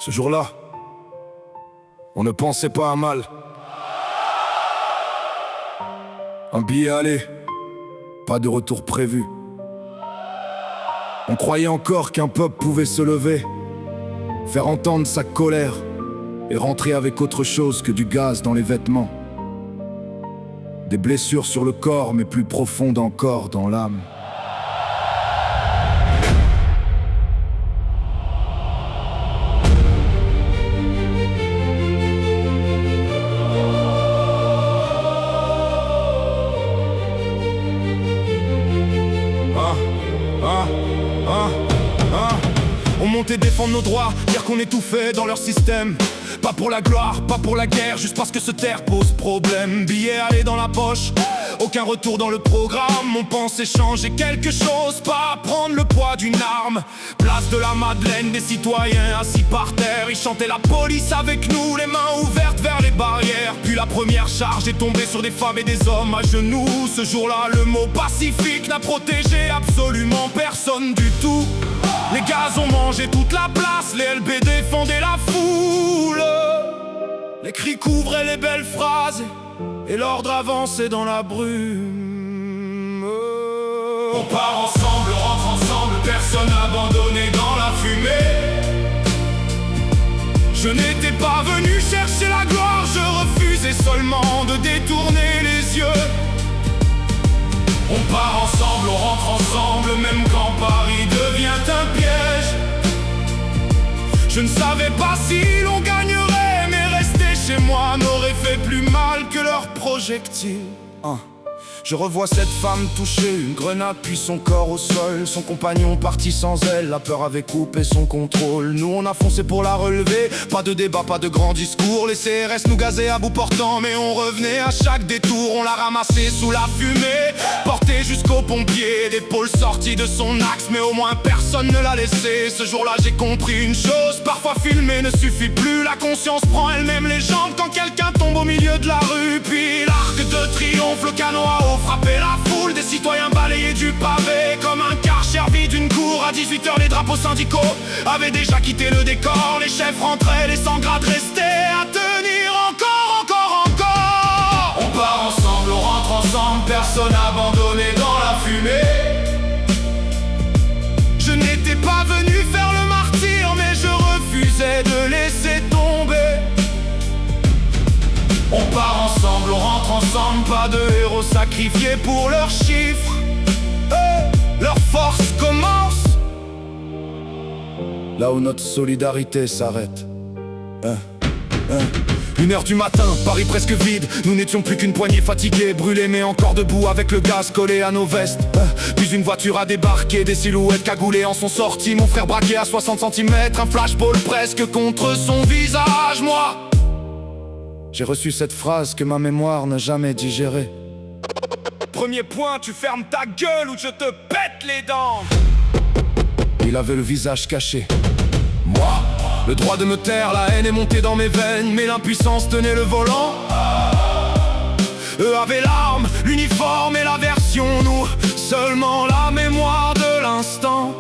Ce jour-là, on ne pensait pas à mal. Un billet aller, pas de retour prévu. On croyait encore qu'un peuple pouvait se lever, faire entendre sa colère et rentrer avec autre chose que du gaz dans les vêtements. Des blessures sur le corps, mais plus profondes encore dans l'âme. On montait défendre nos droits, dire qu'on étouffait dans leur système. Pas pour la gloire, pas pour la guerre, juste parce que se taire pose problème. Billet aller dans la poche, aucun retour dans le programme. On pense échanger quelque chose, pas prendre le poids d'une arme. Place de la Madeleine, des citoyens assis par terre. Ils chantaient la police avec nous, les mains ouvertes vers les barrières. Puis la première charge est tombée sur des femmes et des hommes à genoux. Ce jour-là, le mot pacifique n'a protégé absolument personne du tout. Les gaz ont mangé toute la place, les LB défendaient la foule. Les cris couvraient les belles phrases et l'ordre avançait dans la brume. On part ensemble, on rentre ensemble, personne abandonné dans la fumée. Je n'étais pas venu chercher la gloire, je refusais seulement de détourner les yeux. On part ensemble, on rentre ensemble, même quand Paris devient un piège. Je ne savais pas si l'on gagnerait, mais rester chez moi m'aurait fait plus mal que leurs projectiles. Je revois cette femme toucher une grenade puis son corps au sol. Son compagnon parti sans elle, la peur avait coupé son contrôle. Nous on a foncé pour la relever, pas de débat, pas de grand discours. Les CRS nous gazaient à bout portant, mais on revenait à chaque détour. On l'a ramassé sous la fumée, porté jusqu'aux pompiers. L'épaule sortie de son axe, mais au moins personne ne l'a laissé. Ce jour-là j'ai compris une chose, parfois filmer ne suffit plus. La conscience prend elle-même les jambes quand quelqu'un tombe au milieu de la rue. Puis l'arc de triomphe, le canon à eau frapper la foule, des citoyens balayés du pavé comme un karcher vide d'une cour. À 18h les drapeaux syndicaux avaient déjà quitté le décor. Les chefs rentraient, les sans-grades restaient à tenir encore. On part ensemble, on rentre ensemble, personne abandonné dans la fumée. Je n'étais pas venu faire le martyr, mais je refusais de laisser tomber. On part ensemble, on rentre ensemble, pas de héros sacrifiés pour leurs chiffres. Leur force commence là où notre solidarité s'arrête. 1h du matin, Paris presque vide. Nous n'étions plus qu'une poignée fatiguée, brûlée mais encore debout avec le gaz collé à nos vestes. Puis une voiture a débarqué, des silhouettes cagoulées en sont sorties. Mon frère braqué à 60 cm, un flashball presque contre son visage. Moi, j'ai reçu cette phrase que ma mémoire n'a jamais digérée. premier point, tu fermes ta gueule ou je te pète les dents. Il avait le visage caché. Moi, le droit de me taire, la haine est montée dans mes veines, mais l'impuissance tenait le volant. Eux avaient l'arme, l'uniforme et la version, nous seulement la mémoire de l'instant.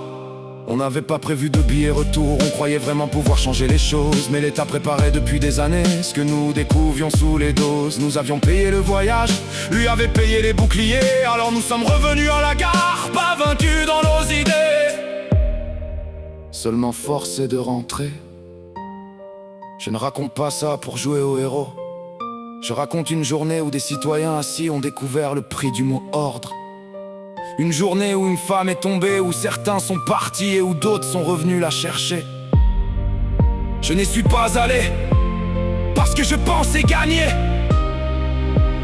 On n'avait pas prévu de billet retour, on croyait vraiment pouvoir changer les choses. Mais l'État préparait depuis des années ce que nous découvrions sous les doses. Nous avions payé le voyage, lui avait payé les boucliers. Alors nous sommes revenus à la gare, pas vaincus dans nos idées. Seulement forcé de rentrer. Je ne raconte pas ça pour jouer au héros. Je raconte une journée où des citoyens assis ont découvert le prix du mot ordre. Une journée où une femme est tombée, où certains sont partis et où d'autres sont revenus la chercher. Je n'y suis pas allé parce que je pensais gagner.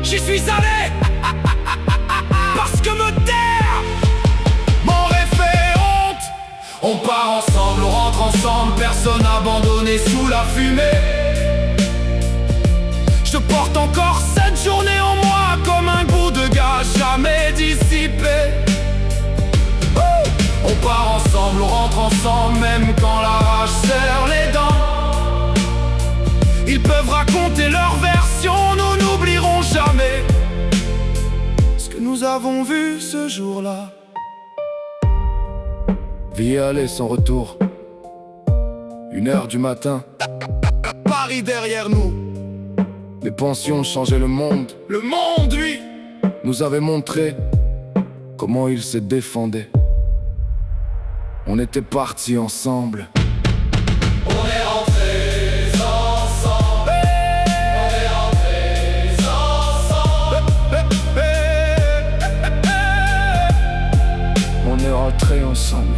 J'y suis allé parce que me taire m'aurait fait honte. On part ensemble, on rentre ensemble, personne abandonné sous la fumée. Je porte encore cette journée en moi comme un goût de gaz jamais dissipé. On part ensemble, on rentre ensemble, même quand la rage serre les dents. Ils peuvent raconter leur version, nous n'oublierons jamais ce que nous avons vu ce jour-là. Vie aller sans retour. 1h du matin, Paris derrière nous. les pensions changeaient le monde, Le monde, lui, nous avait montré comment il se défendait. On était partis ensemble. on est rentrés ensemble. On est rentrés ensemble. On est rentrés ensemble.